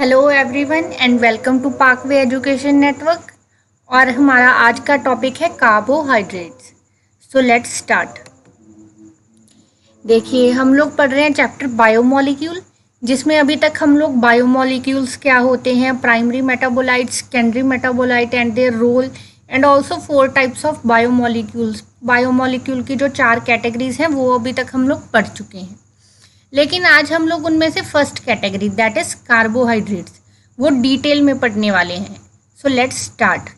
Hello everyone and welcome to Pakway education network. और हमारा आज का टॉपिक है कार्बोहाइड्रेट्स। So let's start. देखिए, हम लोग पढ़ रहे हैं चैप्टर बायोमोलिक्यूल, जिसमें अभी तक हम लोग बायोमोलिक्यूल्स क्या होते हैं, primary metabolite, secondary metabolite and their role, and also 4 types of biomolecules. Biomolecule की जो 4 कैटेगरीज हैं वो अभी तक हम लोग पढ़ चुके हैं। लेकिन आज हम लोग उनमें से first category that is carbohydrates वो डिटेल में पढ़ने वाले हैं। सो लेट्स स्टार्ट।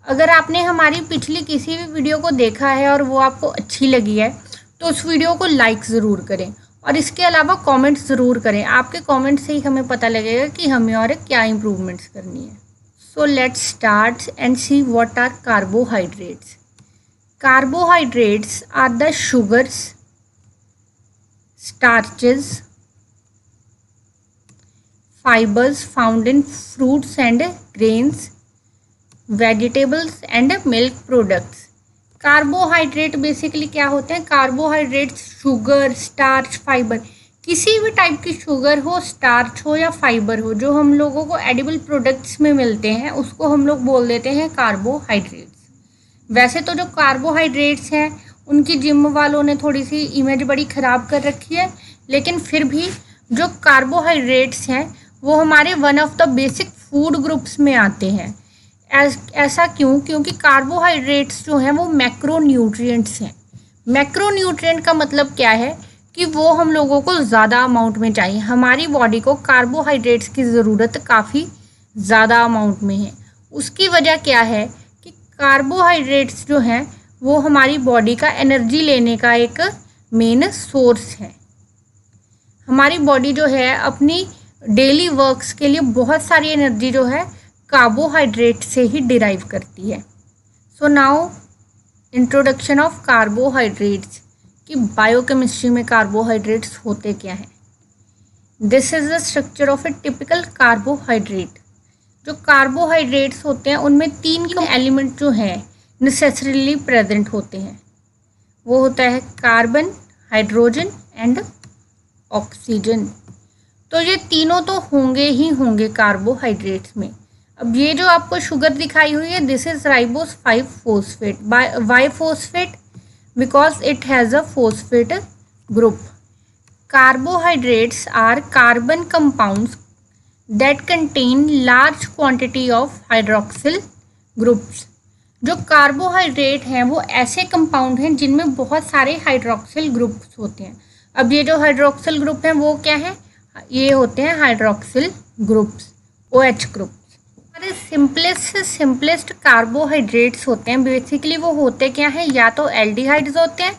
अगर आपने हमारी पिछली किसी भी वीडियो को देखा है और वो आपको अच्छी लगी है तो उस वीडियो को लाइक ज़रूर करें और इसके अलावा कमेंट ज़रूर करें। आपके कमेंट से ही हमें पता लगेगा कि हमें और क्या इम्प्रूवमेंट्स करनी है। So let's start and see what are carbohydrates. Carbohydrates are the sugars, starches, fibers found in fruits and grains, vegetables and milk products. Carbohydrate basically क्या होते हैं? कार्बोहाइड्रेट्स शुगर, स्टार्च, फाइबर, किसी भी टाइप की sugar हो, starch हो या fibre हो जो हम लोगों को एडिबल प्रोडक्ट्स में मिलते हैं उसको हम लोग बोल देते हैं कार्बोहाइड्रेट्स। वैसे तो जो कार्बोहाइड्रेट्स हैं उनकी जिम वालों ने थोड़ी सी इमेज बड़ी ख़राब कर रखी है, लेकिन फिर भी जो कार्बोहाइड्रेट्स हैं वो हमारे one of the basic food groups में आते हैं। ऐसा क्यों? क्योंकि कार्बोहाइड्रेट्स जो हैं वो मैक्रोन्यूट्रिएंट्स हैं। मैक्रोन्यूट्रिएंट का मतलब क्या है कि वो हम लोगों को ज़्यादा अमाउंट में चाहिए। हमारी बॉडी को कार्बोहाइड्रेट्स की ज़रूरत काफ़ी ज़्यादा अमाउंट में है। उसकी वजह क्या है कि कार्बोहाइड्रेट्स जो हैं वो हमारी बॉडी का एनर्जी लेने का एक मेन सोर्स है। हमारी बॉडी जो है अपनी डेली वर्क्स के लिए बहुत सारी एनर्जी जो है कार्बोहाइड्रेट से ही डिराइव करती है। So now introduction of carbohydrates कि बायोकेमिस्ट्री में कार्बोहाइड्रेट्स होते क्या हैं। This is the structure of A typical carbohydrate. जो कार्बोहाइड्रेट्स होते हैं उनमें 3 एलिमेंट जो हैं नेसेसरीली प्रेजेंट होते हैं। वो होता है कार्बन, हाइड्रोजन एंड ऑक्सीजन। तो ये तीनों तो होंगे ही होंगे कार्बोहाइड्रेट्स में। अब ये जो आपको शुगर दिखाई हुई है this is ribose 5 phosphate. Why phosphate? Because it has a phosphate group. Carbohydrates are carbon compounds that contain large quantity of hydroxyl groups. जो कार्बोहाइड्रेट हैं वो ऐसे कंपाउंड हैं जिनमें बहुत सारे हाइड्रोक्सिल ग्रुप्स होते हैं। अब ये जो हाइड्रोक्सिल ग्रुप हैं वो क्या हैं? ये होते हैं हाइड्रोक्सिल ग्रुप्स, OH ग्रुप्स। हमारे सिंपलेस्ट से सिंपलेस्ट कार्बोहाइड्रेट्स होते हैं बेसिकली वो होते क्या हैं? या तो एल्डिहाइड्स होते हैं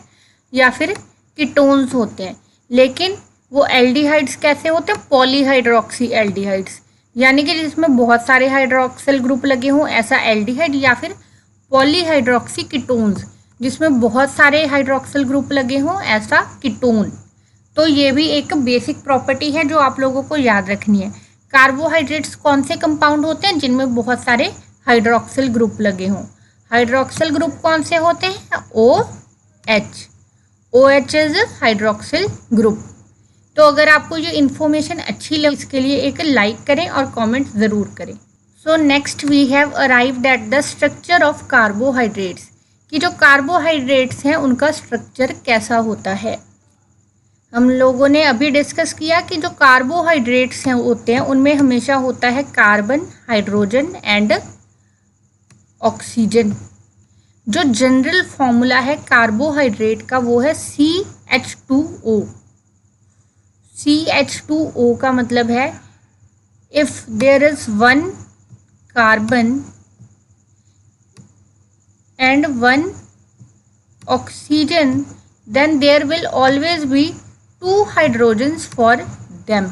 या फिर कीटोन्स होते हैं। लेकिन वो एल्डिहाइड्स कैसे होते हैं? पॉलीहाइड्रोक्सी एल्डिहाइड्स, यानी कि जिसमें बहुत सारे हाइड्रोक्सिल ग्रुप लगे हों ऐसा एल्डिहाइड, या फिर पॉलीहाइड्रोक्सी कीटोन्स जिसमें बहुत सारे हाइड्रोक्सिल ग्रुप लगे हों ऐसा कीटोन। तो ये भी एक बेसिक प्रॉपर्टी है जो आप लोगों को याद रखनी है। कार्बोहाइड्रेट्स कौन से कंपाउंड होते हैं? जिनमें बहुत सारे हाइड्रोक्सिल ग्रुप लगे हों। हाइड्रोक्सिल ग्रुप कौन से होते हैं? OH। OH is hydroxyl group. तो अगर आपको ये इन्फॉर्मेशन अच्छी लगे इसके लिए एक लाइक करें और कमेंट ज़रूर करें। So next we have arrived at the structure of carbohydrates कि जो कार्बोहाइड्रेट्स हैं उनका स्ट्रक्चर कैसा होता है। हम लोगों ने अभी डिस्कस किया कि जो कार्बोहाइड्रेट्स हैं होते हैं उनमें हमेशा होता है कार्बन, हाइड्रोजन एंड ऑक्सीजन। जो जनरल फॉर्मूला है कार्बोहाइड्रेट का वो है CH2O। CH2O का मतलब है if there is 1 carbon and 1 oxygen then there will always be 2 hydrogens for them.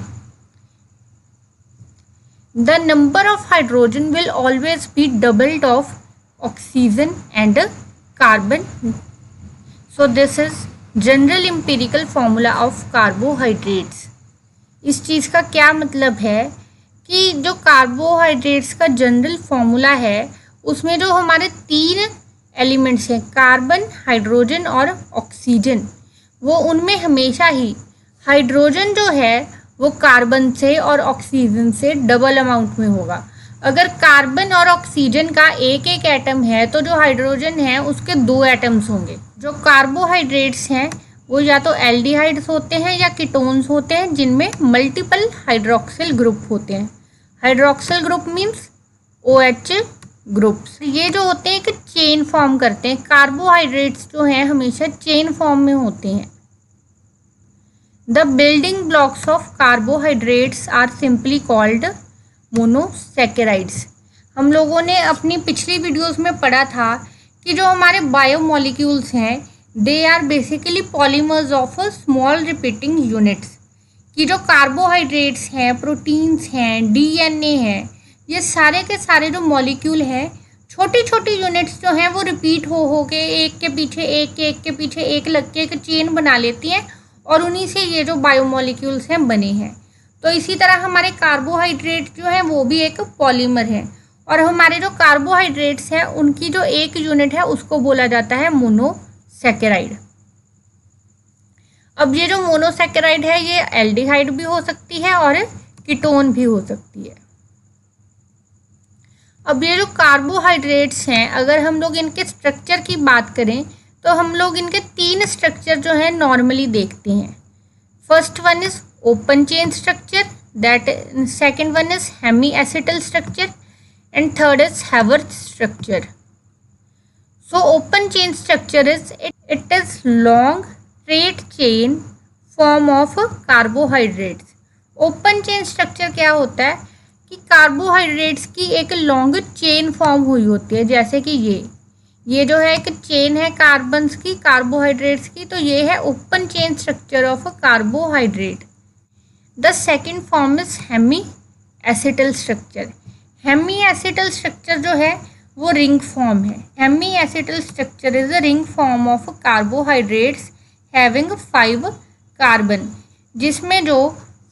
The number of hydrogen will always be doubled of oxygen and carbon. So this is general empirical formula of carbohydrates. इस चीज़ का क्या मतलब है कि जो carbohydrates का general formula है उसमें जो हमारे 3 एलिमेंट्स हैं कार्बन, हाइड्रोजन और ऑक्सीजन, वो उनमें हमेशा ही हाइड्रोजन जो है वो कार्बन से और ऑक्सीजन से डबल अमाउंट में होगा। अगर कार्बन और ऑक्सीजन का एक एक एटम है तो जो हाइड्रोजन है उसके 2 एटम्स होंगे। जो कार्बोहाइड्रेट्स हैं वो या तो एल्डिहाइड्स होते हैं या कीटोन्स होते हैं जिनमें मल्टीपल हाइड्रोक्सिल ग्रुप होते हैं। Hydroxyl group means OH groups. ये जो होते हैं एक चेन फॉर्म करते हैं। कार्बोहाइड्रेट्स जो हैं हमेशा चेन फॉर्म में होते हैं। The building blocks of carbohydrates are simply called monosaccharides. हम लोगों ने अपनी पिछली वीडियोस में पढ़ा था कि जो हमारे बायोमोलिक्यूल्स हैं they are basically polymers of small repeating units. कि जो कार्बोहाइड्रेट्स हैं, प्रोटीन्स हैं, DNA हैं, ये सारे के सारे जो मॉलिक्यूल हैं छोटी छोटी यूनिट्स जो हैं वो रिपीट हो के एक के पीछे एक लग के एक चेन बना लेती हैं और उन्हीं से ये जो बायोमोलिक्यूल्स हैं बने हैं। तो इसी तरह हमारे कार्बोहाइड्रेट जो हैं वो भी एक पॉलीमर है और हमारे जो कार्बोहाइड्रेट्स हैं उनकी जो एक यूनिट है उसको बोला जाता है मोनोसैकेराइड। अब ये जो मोनोसैकेराइड है ये एल्डिहाइड भी हो सकती है और कीटोन भी हो सकती है। अब ये जो कार्बोहाइड्रेट्स हैं अगर हम लोग इनके स्ट्रक्चर की बात करें तो हम लोग इनके 3 स्ट्रक्चर जो हैं नॉर्मली देखते हैं। First one is open chain structure, that second one is hemiacetal structure and third is Haworth structure. So open chain structure is it is long straight chain form of carbohydrates. Open chain structure क्या होता है कि carbohydrates की एक long chain form हुई होती है। जैसे कि ये जो है एक चेन है कार्बन्स की, कार्बोहाइड्रेट्स की, तो ये है open chain structure of carbohydrate. The second form is hemiacetal structure. Hemiacetal structure जो है वो रिंग फॉर्म है। Hemiacetal structure is a ring form of carbohydrates having 5 carbon, जिसमें जो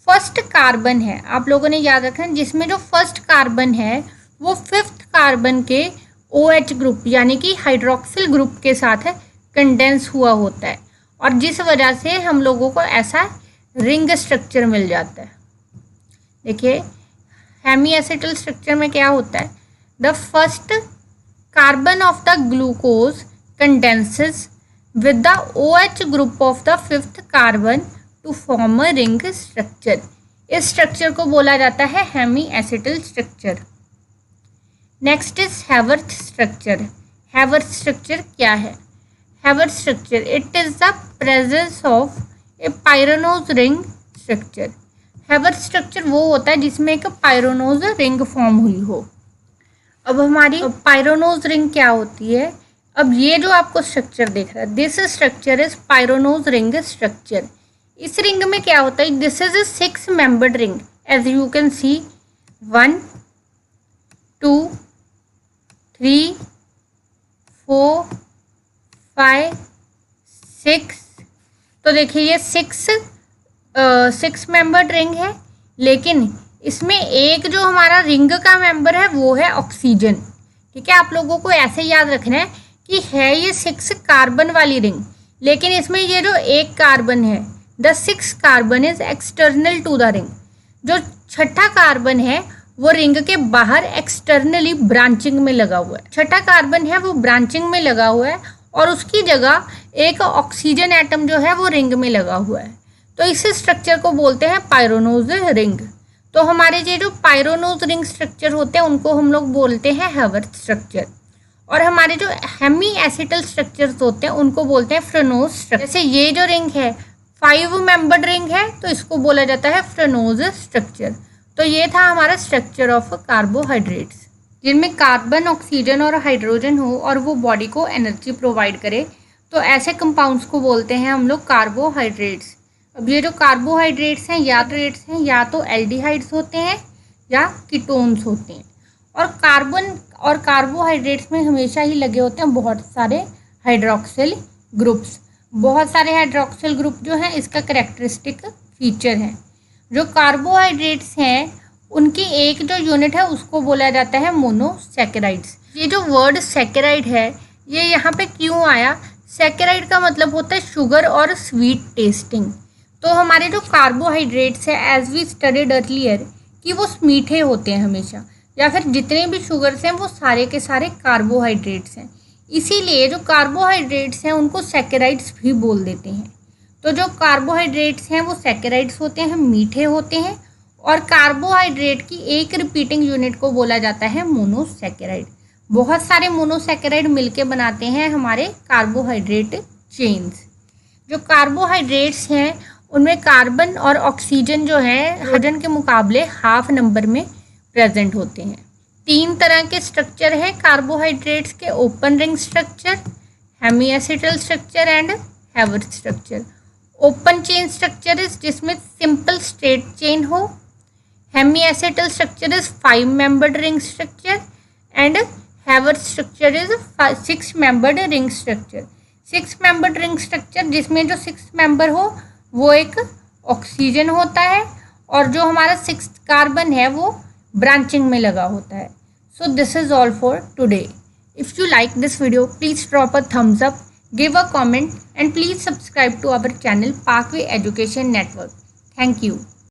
फर्स्ट कार्बन है, आप लोगों ने याद रखना, जिसमें जो फर्स्ट कार्बन है वो 5th कार्बन के OH ग्रुप यानी कि हाइड्रोक्सिल ग्रुप के साथ कंडेंस हुआ होता है और जिस वजह से हम लोगों को ऐसा रिंग स्ट्रक्चर मिल जाता है। देखिए हेमी एसिटल स्ट्रक्चर में क्या होता है, the first carbon of the glucose condenses with the OH group of the 5th carbon to form a ring structure। इस स्ट्रक्चर को बोला जाता है hemiacetal structure. Next is Haworth structure. Haworth structure क्या है? Haworth structure it is the presence of a pyranose ring structure. Haworth structure वो होता है जिसमें एक पायरोनोज रिंग फॉर्म हुई हो। अब हमारी पायरोनोज रिंग क्या होती है? अब ये जो आपको स्ट्रक्चर दिख रहा है this structure is pyranose ring structure. इस रिंग में क्या होता है, this is a 6 membered ring as you can see 1 2 3 4 5 6। तो देखिए ये 6 membered रिंग है, लेकिन इसमें एक जो हमारा रिंग का मेंबर है वो है ऑक्सीजन। ठीक है, आप लोगों को ऐसे याद रखना है कि है ये 6 कार्बन वाली रिंग, लेकिन इसमें ये जो एक कार्बन है the 6 carbon is external to the ring. जो छठा कार्बन है वो रिंग के बाहर एक्सटर्नली ब्रांचिंग में लगा हुआ है। छठा कार्बन है वो ब्रांचिंग में लगा हुआ है और उसकी जगह एक ऑक्सीजन एटम जो है वो रिंग में लगा हुआ है। तो इस स्ट्रक्चर को बोलते हैं पायरोनोज रिंग। तो हमारे ये जो पायरोनोज रिंग स्ट्रक्चर होते हैं उनको हम लोग बोलते हैं हैवर्थ स्ट्रक्चर, और हमारे जो हेमी एसिटल स्ट्रक्चर्स होते हैं उनको बोलते हैं फ्रेनोज स्ट्रक्चर। जैसे ये जो रिंग है 5 मेंबर्ड रिंग है तो इसको बोला जाता है फ्रेनोज स्ट्रक्चर। तो ये था हमारा स्ट्रक्चर ऑफ कार्बोहाइड्रेट्स, जिनमें कार्बन, ऑक्सीजन और हाइड्रोजन हो और वो बॉडी को एनर्जी प्रोवाइड करे। तो ऐसे कंपाउंड्स को बोलते हैं हम लोग कार्बोहाइड्रेट्स। अब ये जो कार्बोहाइड्रेट्स हैं या तो एल्डिहाइड्स होते हैं या कीटोन्स होते हैं। और कार्बन और कार्बोहाइड्रेट्स में हमेशा ही लगे होते हैं बहुत सारे हाइड्रोक्सिल ग्रुप्स। बहुत सारे हाइड्रोक्सिल ग्रुप जो हैं इसका कैरेक्टरिस्टिक फीचर है। जो कार्बोहाइड्रेट्स हैं उनकी एक जो यूनिट है उसको बोला जाता है मोनोसैकेराइड्स। ये जो वर्ड सैकेराइड है ये यहाँ पे क्यों आया? सैकेराइड का मतलब होता है शुगर और स्वीट टेस्टिंग। तो हमारे जो कार्बोहाइड्रेट्स है एज वी स्टडीड अर्लियर कि वो मीठे होते हैं हमेशा, या फिर जितने भी शुगर्स हैं वो सारे के सारे कार्बोहाइड्रेट्स हैं। इसीलिए जो कार्बोहाइड्रेट्स हैं उनको सैकेराइड्स भी बोल देते हैं। तो जो कार्बोहाइड्रेट्स हैं वो सैकेराइड्स होते हैं, मीठे होते हैं, और कार्बोहाइड्रेट की एक रिपीटिंग यूनिट को बोला जाता है मोनोसैकेराइड। बहुत सारे मोनोसैकेराइड मिलके बनाते हैं हमारे कार्बोहाइड्रेट चेन्स। जो कार्बोहाइड्रेट्स हैं उनमें कार्बन और ऑक्सीजन जो है हाइड्रोजन के मुकाबले हाफ नंबर में प्रेजेंट होते हैं। 3 तरह के स्ट्रक्चर है कार्बोहाइड्रेट्स के, open ring structure, hemiacetal structure and Haworth structure. Open chain structure is जिसमें सिंपल स्ट्रेट चेन हो। Hemiacetal structure is 5 membered ring structure and Haworth structure is 6 membered ring structure. 6 membered ring structure जिसमें जो 6 member हो वो एक oxygen होता है, और जो हमारा 6 कार्बन है वो ब्रांचिंग में लगा होता है। So this is all for today. If you like this video please drop a thumbs up, give a comment and please subscribe to our channel Parkway Education Network. Thank you.